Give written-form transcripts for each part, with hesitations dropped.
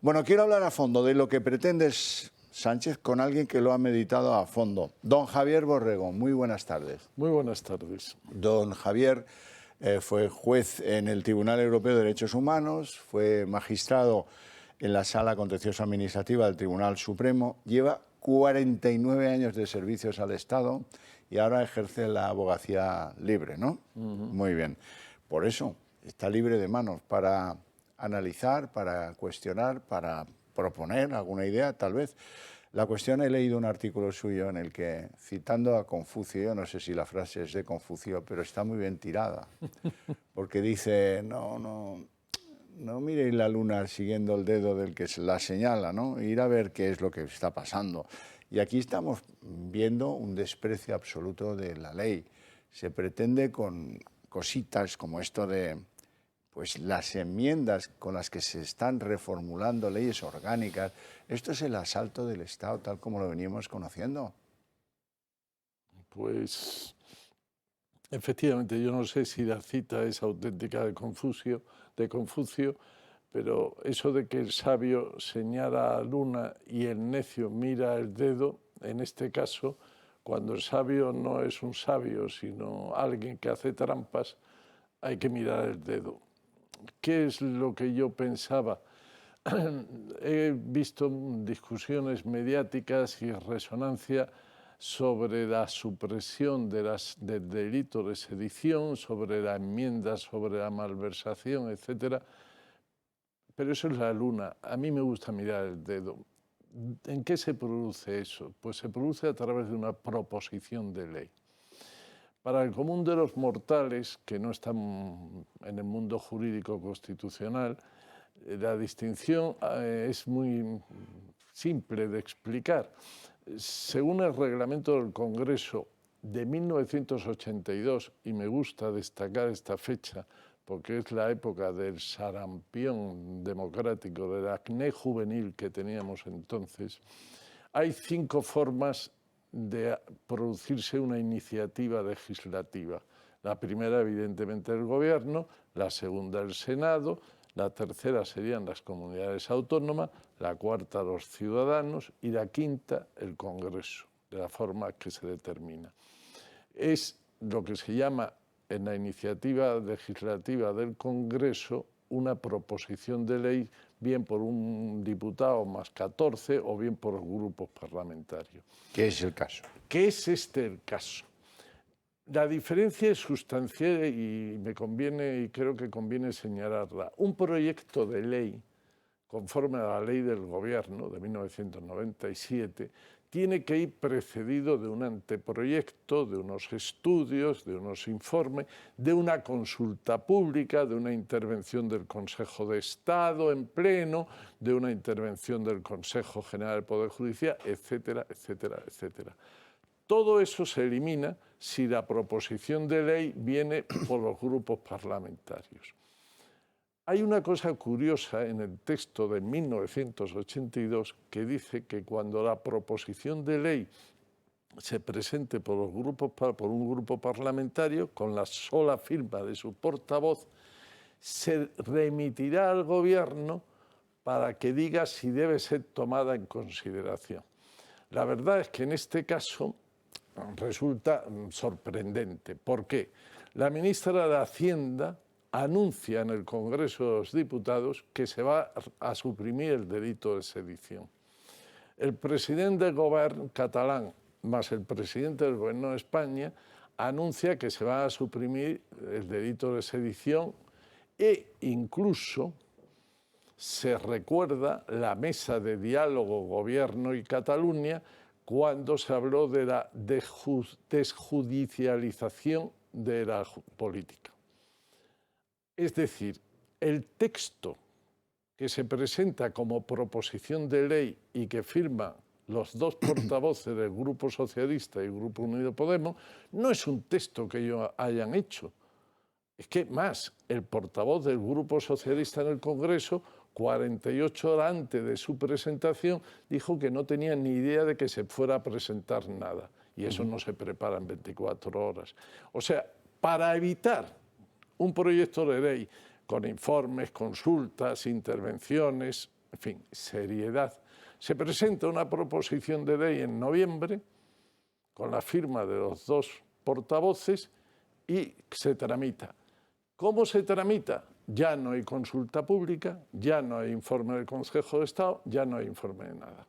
Bueno, quiero hablar a fondo de lo que pretendes, Sánchez, con alguien que lo ha meditado a fondo. Don Javier Borrego, muy buenas tardes. Muy buenas tardes. Don Javier fue juez en el Tribunal Europeo de Derechos Humanos, fue magistrado en la Sala Contencioso Administrativa del Tribunal Supremo, lleva 49 años de servicios al Estado y ahora ejerce la abogacía libre, ¿no? Muy bien. Por eso está libre de manos para analizar, para cuestionar, para proponer alguna idea, tal vez. La cuestión, he leído un artículo suyo en el que, citando a Confucio, yo no sé si la frase es de Confucio, pero está muy bien tirada, porque dice, no miréis la luna siguiendo el dedo del que la señala, ¿no? Ir a ver qué es lo que está pasando. Y aquí estamos viendo un desprecio absoluto de la ley. Se pretende con cositas como esto de pues las enmiendas con las que se están reformulando leyes orgánicas. Esto es el asalto del Estado tal como lo veníamos conociendo. Pues efectivamente, yo no sé si la cita es auténtica de Confucio, pero eso de que el sabio señala a la luna y el necio mira el dedo, en este caso, cuando el sabio no es un sabio, sino alguien que hace trampas, hay que mirar el dedo. ¿Qué es lo que yo pensaba? He visto discusiones mediáticas y resonancia sobre la supresión del delito de sedición, sobre la enmienda, sobre la malversación, etc. Pero eso es la luna. A mí me gusta mirar el dedo. ¿En qué se produce eso? Pues se produce a través de una proposición de ley. Para el común de los mortales, que no están en el mundo jurídico constitucional, la distinción es muy simple de explicar. Según el reglamento del Congreso de 1982, y me gusta destacar esta fecha porque es la época del sarampión democrático, del acné juvenil que teníamos entonces, hay 5 formas de producirse una iniciativa legislativa. La primera, evidentemente, el Gobierno, la segunda, el Senado, la tercera serían las comunidades autónomas, la cuarta, los ciudadanos, y la quinta, el Congreso, de la forma que se determina. Es lo que se llama en la iniciativa legislativa del Congreso una proposición de ley, bien por un diputado más 14 o bien por grupos parlamentarios. ¿Qué es el caso? ¿Qué es el caso? La diferencia es sustancial y me conviene, y creo que conviene señalarla. Un proyecto de ley, conforme a la ley del Gobierno de 1997, tiene que ir precedido de un anteproyecto, de unos estudios, de unos informes, de una consulta pública, de una intervención del Consejo de Estado en pleno, de una intervención del Consejo General del Poder Judicial, etcétera, etcétera, etcétera. Todo eso se elimina si la proposición de ley viene por los grupos parlamentarios. Hay una cosa curiosa en el texto de 1982 que dice que cuando la proposición de ley se presente por un grupo parlamentario, con la sola firma de su portavoz, se remitirá al Gobierno para que diga si debe ser tomada en consideración. La verdad es que en este caso resulta sorprendente. ¿Por qué? La ministra de Hacienda anuncia en el Congreso de los Diputados que se va a suprimir el delito de sedición. El presidente del Gobierno catalán más el presidente del Gobierno de España anuncia que se va a suprimir el delito de sedición e incluso se recuerda la mesa de diálogo Gobierno y Cataluña cuando se habló de la desjudicialización de la política. Es decir, el texto que se presenta como proposición de ley y que firman los 2 portavoces del Grupo Socialista y Grupo Unido Podemos no es un texto que ellos hayan hecho. Es que más, el portavoz del Grupo Socialista en el Congreso, 48 horas antes de su presentación, dijo que no tenía ni idea de que se fuera a presentar nada. Y eso no se prepara en 24 horas. O sea, para evitar un proyecto de ley con informes, consultas, intervenciones, en fin, seriedad. Se presenta una proposición de ley en noviembre con la firma de los dos portavoces y se tramita. ¿Cómo se tramita? Ya no hay consulta pública, ya no hay informe del Consejo de Estado, ya no hay informe de nada.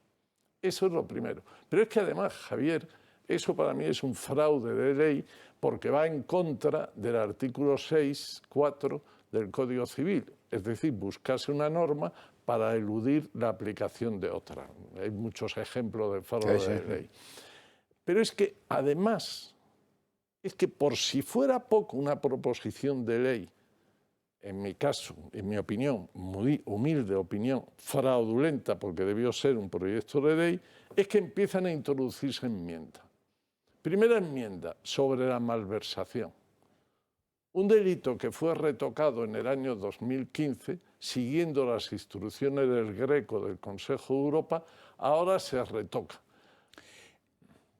Eso es lo primero. Pero es que además, Javier, eso para mí es un fraude de ley porque va en contra del artículo 6.4 del Código Civil. Es decir, buscarse una norma para eludir la aplicación de otra. Hay muchos ejemplos de fraude de ley. Pero es que además, es que por si fuera poco una proposición de ley, en mi caso, en mi opinión, muy humilde opinión, fraudulenta porque debió ser un proyecto de ley, es que empiezan a introducirse enmiendas. Primera enmienda sobre la malversación. Un delito que fue retocado en el año 2015, siguiendo las instrucciones del Greco del Consejo de Europa, ahora se retoca.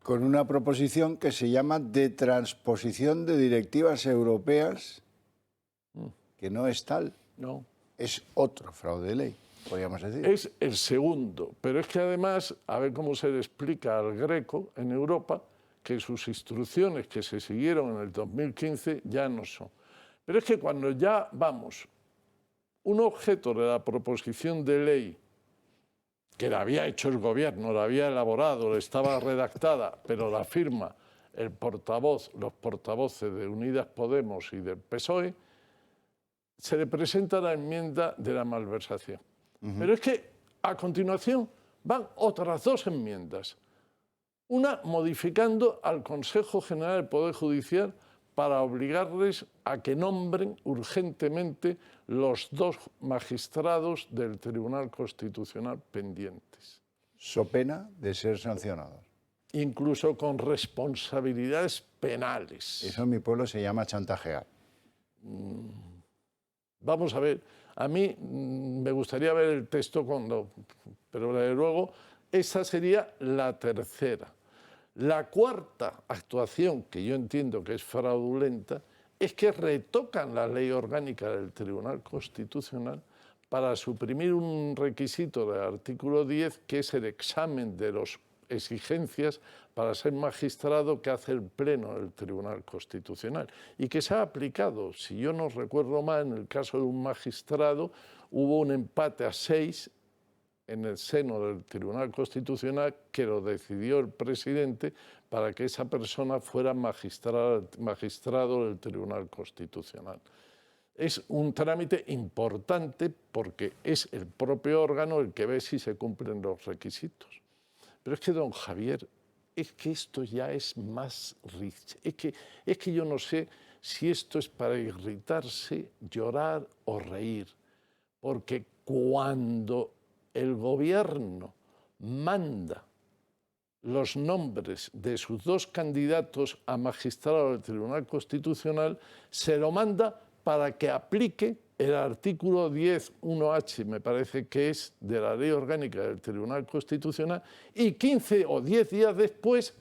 Con una proposición que se llama de transposición de directivas europeas, que no es tal. No. Es otro fraude de ley, podríamos decir. Es el segundo, pero es que además, a ver cómo se le explica al Greco en Europa, que sus instrucciones que se siguieron en el 2015 ya no son. Pero es que cuando ya vamos, un objeto de la proposición de ley que la había hecho el gobierno, la había elaborado, estaba redactada, pero la firma el portavoz, los portavoces de Unidas Podemos y del PSOE, se le presenta la enmienda de la malversación. Pero es que a continuación van otras dos enmiendas. Una modificando al Consejo General del Poder Judicial para obligarles a que nombren urgentemente los dos magistrados del Tribunal Constitucional pendientes. So pena de ser sancionados. Incluso con responsabilidades penales. Eso en mi pueblo se llama chantajear. Vamos a ver, a mí me gustaría ver el texto pero desde luego esa sería la tercera. La cuarta actuación, que yo entiendo que es fraudulenta, es que retocan la ley orgánica del Tribunal Constitucional para suprimir un requisito del artículo 10, que es el examen de las exigencias para ser magistrado que hace el Pleno del Tribunal Constitucional y que se ha aplicado, si yo no recuerdo mal, en el caso de un magistrado hubo un empate a 6 en el seno del Tribunal Constitucional que lo decidió el presidente para que esa persona fuera magistrado del Tribunal Constitucional. Es un trámite importante porque es el propio órgano el que ve si se cumplen los requisitos. Pero es que, don Javier, es que esto ya es más rich. Es que yo no sé si esto es para irritarse, llorar o reír. Porque cuando el gobierno manda los nombres de sus dos candidatos a magistrado del Tribunal Constitucional, se lo manda para que aplique el artículo 10.1h, me parece que es, de la Ley Orgánica del Tribunal Constitucional, y 15 o 10 días después,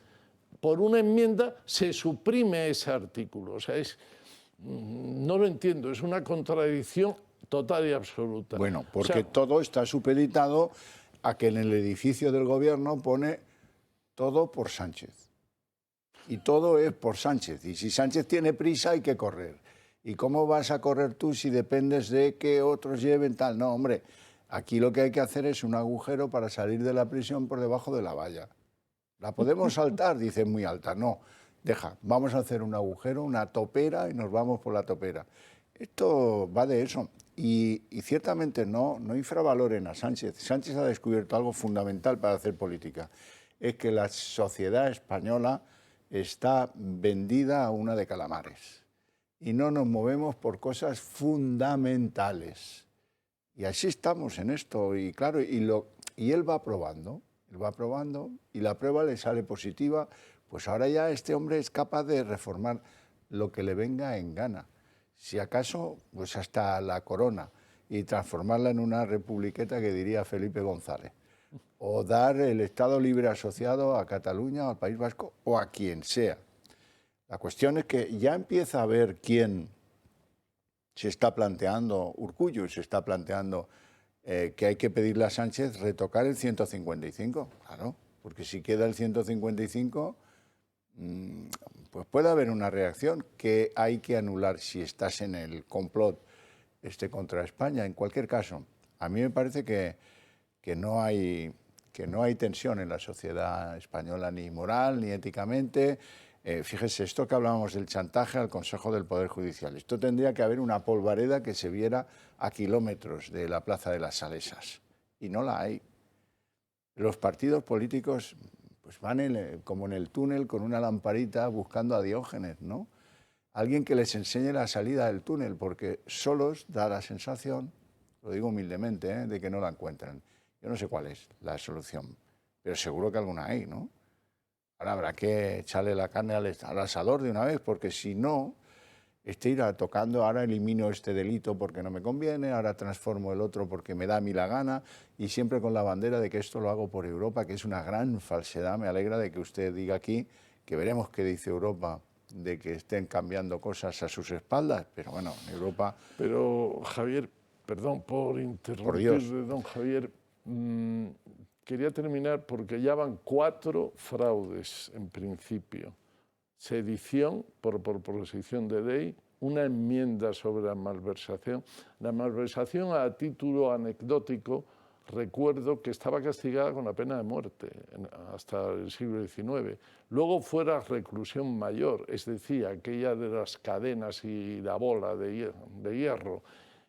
por una enmienda, se suprime ese artículo. O sea, no lo entiendo, es una contradicción total y absoluta. Bueno, porque todo está supeditado a que en el edificio del gobierno pone todo por Sánchez. Y todo es por Sánchez. Y si Sánchez tiene prisa, hay que correr. ¿Y cómo vas a correr tú si dependes de que otros lleven tal? No, hombre, aquí lo que hay que hacer es un agujero para salir de la prisión por debajo de la valla. ¿La podemos saltar? Dicen muy alta. No, deja, vamos a hacer un agujero, una topera y nos vamos por la topera. Esto va de eso. Y ciertamente no infravaloren a Sánchez. Sánchez ha descubierto algo fundamental para hacer política. Es que la sociedad española está vendida a una de calamares. Y no nos movemos por cosas fundamentales. Y así estamos en esto. Y claro, y él va probando, y la prueba le sale positiva. Pues ahora ya este hombre es capaz de reformar lo que le venga en gana. Si acaso, pues hasta la corona, y transformarla en una republiqueta que diría Felipe González. O dar el Estado libre asociado a Cataluña, al País Vasco, o a quien sea. La cuestión es que ya empieza a ver quién se está planteando, Urkullu se está planteando que hay que pedirle a Sánchez retocar el 155, claro, porque si queda el 155, pues puede haber una reacción que hay que anular si estás en el complot contra España. En cualquier caso, a mí me parece que no hay tensión en la sociedad española, ni moral, ni éticamente. Fíjese, esto que hablábamos del chantaje al Consejo del Poder Judicial, esto tendría que haber una polvareda que se viera a kilómetros de la Plaza de las Salesas, y no la hay. Los partidos políticos pues van como en el túnel con una lamparita buscando a Diógenes, ¿no? Alguien que les enseñe la salida del túnel, porque solos da la sensación, lo digo humildemente, de que no la encuentran. Yo no sé cuál es la solución, pero seguro que alguna hay, ¿no? Ahora habrá que echarle la carne al asador de una vez, porque si no, irá tocando, ahora elimino este delito porque no me conviene, ahora transformo el otro porque me da a mí la gana, y siempre con la bandera de que esto lo hago por Europa, que es una gran falsedad. Me alegra de que usted diga aquí que veremos qué dice Europa, de que estén cambiando cosas a sus espaldas, pero bueno, Europa... Pero, Javier, perdón por interrumpir, don Javier, quería terminar porque ya van 4 fraudes en principio. Sedición por proposición de ley, una enmienda sobre la malversación. La malversación, a título anecdótico, recuerdo que estaba castigada con la pena de muerte hasta el siglo XIX. Luego fue la reclusión mayor, es decir, aquella de las cadenas y la bola de hierro.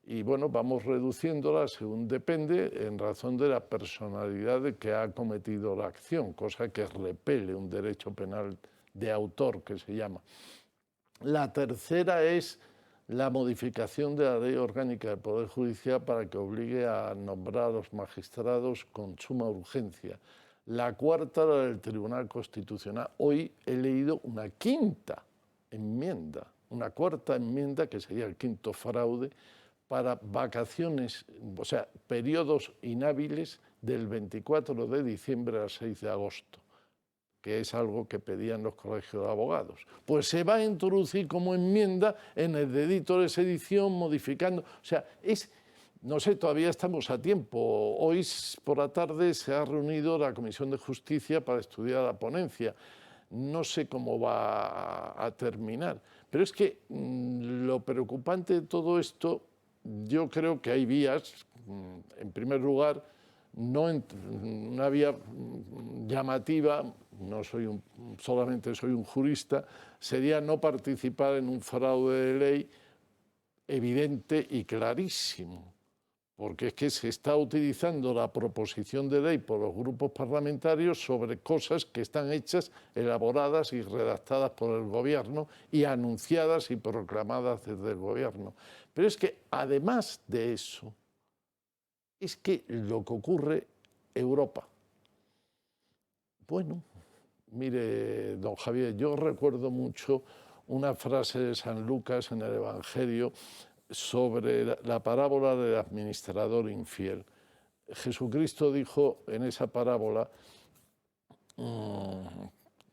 Y bueno, vamos reduciéndola según depende, en razón de la personalidad de que ha cometido la acción, cosa que repele un derecho penal de autor, que se llama. La tercera es la modificación de la Ley Orgánica del Poder Judicial para que obligue a nombrar a los magistrados con suma urgencia. La cuarta, la del Tribunal Constitucional. Hoy he leído una quinta enmienda, una cuarta enmienda, que sería el quinto fraude, para vacaciones, o sea, periodos inhábiles del 24 de diciembre al 6 de agosto, que es algo que pedían los colegios de abogados. Pues se va a introducir como enmienda en el dedito de sedición, modificando. O sea, no sé, todavía estamos a tiempo. Hoy por la tarde se ha reunido la Comisión de Justicia para estudiar la ponencia. No sé cómo va a terminar. Pero es que lo preocupante de todo esto, yo creo que hay vías. En primer lugar, una vía llamativa, solamente soy un jurista, sería no participar en un fraude de ley evidente y clarísimo, porque es que se está utilizando la proposición de ley por los grupos parlamentarios sobre cosas que están hechas, elaboradas y redactadas por el gobierno y anunciadas y proclamadas desde el gobierno. Pero es que además de eso, es que lo que ocurre Europa. Bueno, mire, don Javier, yo recuerdo mucho una frase de San Lucas en el Evangelio sobre la parábola del administrador infiel. Jesucristo dijo en esa parábola,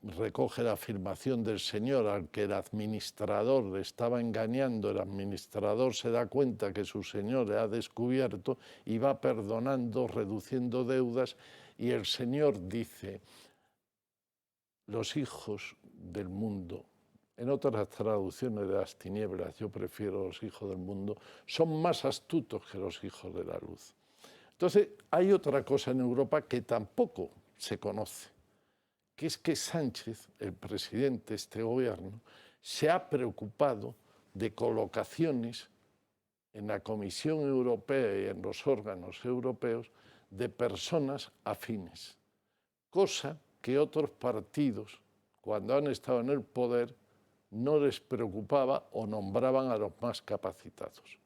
recoge la afirmación del Señor al que el administrador le estaba engañando, el administrador se da cuenta que su Señor le ha descubierto y va perdonando, reduciendo deudas, y el Señor dice, los hijos del mundo, en otras traducciones de las tinieblas, yo prefiero los hijos del mundo, son más astutos que los hijos de la luz. Entonces, hay otra cosa en Europa que tampoco se conoce, que es que Sánchez, el presidente de este gobierno, se ha preocupado de colocaciones en la Comisión Europea y en los órganos europeos de personas afines, cosa que otros partidos, cuando han estado en el poder, no les preocupaba o nombraban a los más capacitados.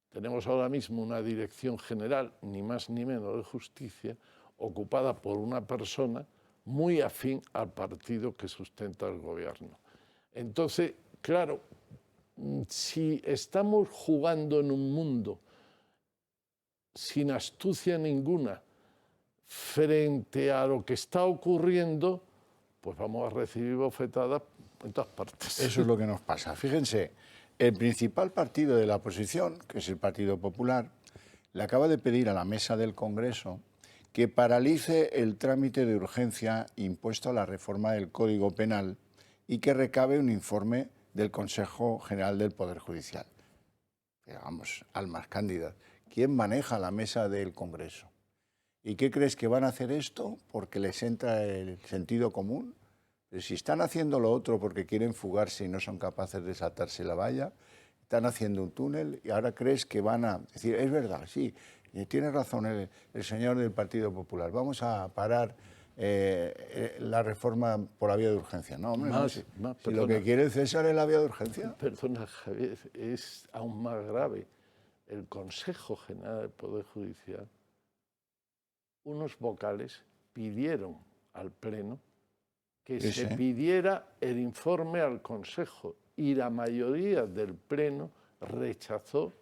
Tenemos ahora mismo una dirección general, ni más ni menos de justicia, ocupada por una persona muy afín al partido que sustenta el gobierno. Entonces, claro, si estamos jugando en un mundo sin astucia ninguna frente a lo que está ocurriendo, pues vamos a recibir bofetadas en todas partes. Eso es lo que nos pasa. Fíjense, el principal partido de la oposición, que es el Partido Popular, le acaba de pedir a la mesa del Congreso que paralice el trámite de urgencia impuesto a la reforma del Código Penal y que recabe un informe del Consejo General del Poder Judicial. Pero vamos, almas cándidas, ¿quién maneja la mesa del Congreso? ¿Y qué crees que van a hacer esto porque les entra el sentido común? Pero si están haciendo lo otro porque quieren fugarse y no son capaces de saltarse la valla, están haciendo un túnel y ahora crees que van a decir, es verdad, sí, tiene razón el señor del Partido Popular, vamos a parar la reforma por la vía de urgencia. No, hombre, no, si lo que quiere el César es la vía de urgencia. Perdona, Javier, es aún más grave. El Consejo General del Poder Judicial, unos vocales pidieron al Pleno que se pidiera el informe al Consejo y la mayoría del Pleno rechazó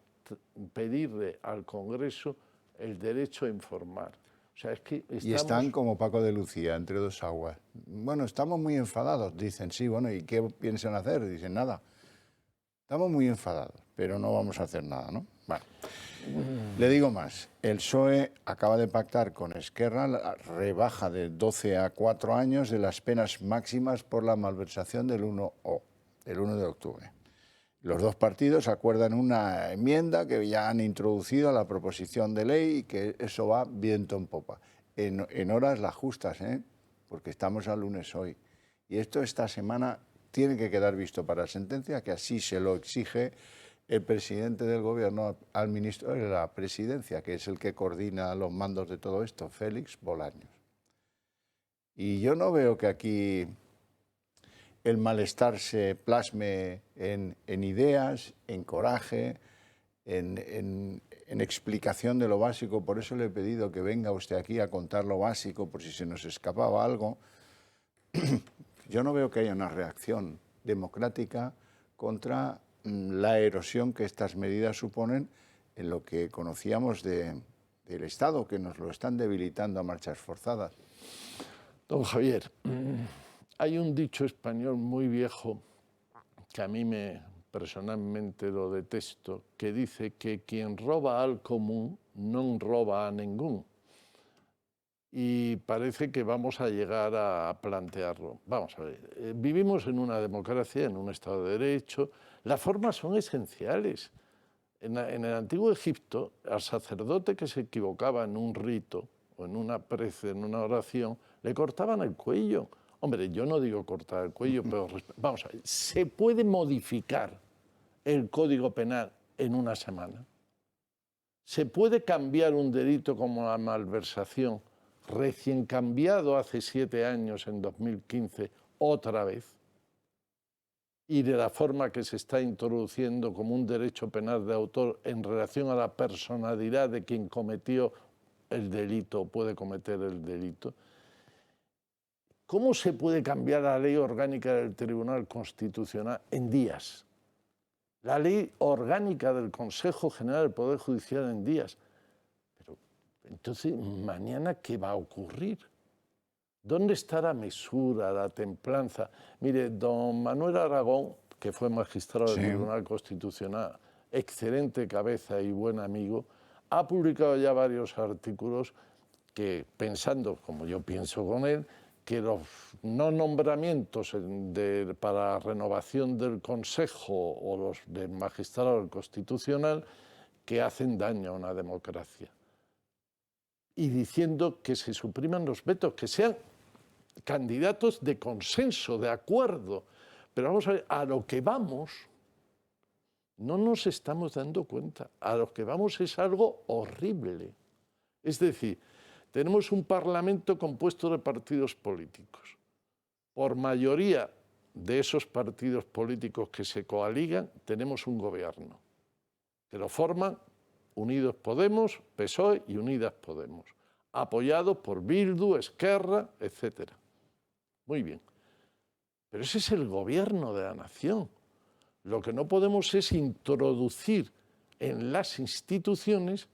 pedirle al Congreso el derecho a informar. O sea, es que Y están como Paco de Lucía, entre dos aguas. Bueno, estamos muy enfadados, dicen, sí, bueno, ¿y qué piensan hacer? Dicen, nada. Estamos muy enfadados, pero no vamos a hacer nada, ¿no? Bueno, le digo más, el PSOE acaba de pactar con Esquerra la rebaja de 12 a 4 años de las penas máximas por la malversación del 1 de octubre. Los dos partidos acuerdan una enmienda que ya han introducido a la proposición de ley y que eso va viento en popa. En horas las justas, porque estamos a lunes hoy. Y esto esta semana tiene que quedar visto para sentencia, que así se lo exige el presidente del Gobierno al ministro de la Presidencia, que es el que coordina los mandos de todo esto, Félix Bolaños. Y yo no veo que aquí el malestar se plasme en ideas, en coraje, en explicación de lo básico. Por eso le he pedido que venga usted aquí a contar lo básico, por si se nos escapaba algo. Yo no veo que haya una reacción democrática contra la erosión que estas medidas suponen en lo que conocíamos del Estado, que nos lo están debilitando a marchas forzadas. Don Javier, hay un dicho español muy viejo que a mí personalmente lo detesto, que dice que quien roba al común no roba a ningún. Y parece que vamos a llegar a plantearlo. Vamos a ver, vivimos en una democracia, en un Estado de Derecho. Las formas son esenciales. En el antiguo Egipto, al sacerdote que se equivocaba en un rito o en una prece, en una oración, le cortaban el cuello. Hombre, yo no digo cortar el cuello, pero vamos a ver, ¿se puede modificar el Código Penal en una semana? ¿Se puede cambiar un delito como la malversación, recién cambiado hace 7 años, en 2015, otra vez? Y de la forma que se está introduciendo como un derecho penal de autor en relación a la personalidad de quien cometió el delito o puede cometer el delito. ¿Cómo se puede cambiar la ley orgánica del Tribunal Constitucional en días? La ley orgánica del Consejo General del Poder Judicial en días. Pero entonces, mañana, ¿qué va a ocurrir? ¿Dónde está la mesura, la templanza? Mire, don Manuel Aragón, que fue magistrado del Tribunal Constitucional, excelente cabeza y buen amigo, ha publicado ya varios artículos que, pensando como yo pienso con él, que los no nombramientos para renovación del Consejo o los del magistrado del Constitucional que hacen daño a una democracia. Y diciendo que se supriman los vetos, que sean candidatos de consenso, de acuerdo. Pero vamos a ver, a lo que vamos, no nos estamos dando cuenta. A lo que vamos es algo horrible. Es decir, tenemos un Parlamento compuesto de partidos políticos. Por mayoría de esos partidos políticos que se coaligan, tenemos un gobierno, que lo forman Unidos Podemos, PSOE y Unidas Podemos, apoyados por Bildu, Esquerra, etc. Muy bien. Pero ese es el gobierno de la nación. Lo que no podemos es introducir en las instituciones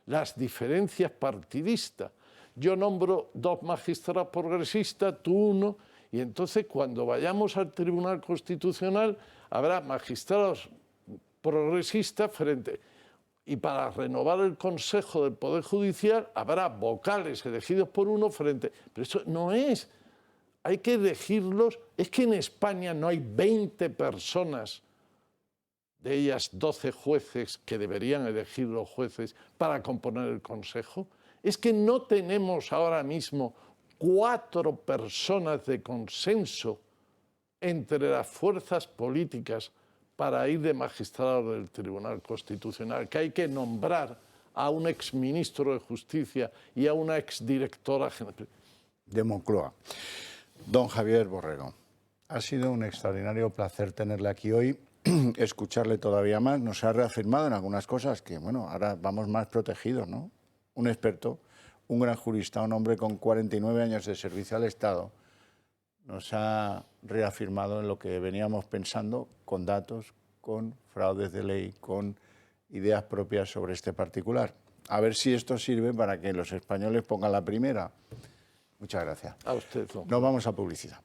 las diferencias partidistas. Yo nombro 2 magistrados progresistas, tú 1, y entonces cuando vayamos al Tribunal Constitucional habrá magistrados progresistas frente. y para renovar el Consejo del Poder Judicial habrá vocales elegidos por uno frente... Pero eso no es... Hay que elegirlos... Es que en España no hay 20 personas, de ellas 12 jueces, que deberían elegir los jueces para componer el Consejo. Es que no tenemos ahora mismo 4 personas de consenso entre las fuerzas políticas para ir de magistrado del Tribunal Constitucional, que hay que nombrar a un exministro de Justicia y a una exdirectora general. De Moncloa. Don Javier Borrego, ha sido un extraordinario placer tenerle aquí hoy, escucharle todavía más. Nos ha reafirmado en algunas cosas que, bueno, ahora vamos más protegidos, ¿no? Un experto, un gran jurista, un hombre con 49 años de servicio al Estado, nos ha reafirmado en lo que veníamos pensando, con datos, con fraudes de ley, con ideas propias sobre este particular. A ver si esto sirve para que los españoles pongan la primera. Muchas gracias. A usted, don. Nos vamos a publicidad.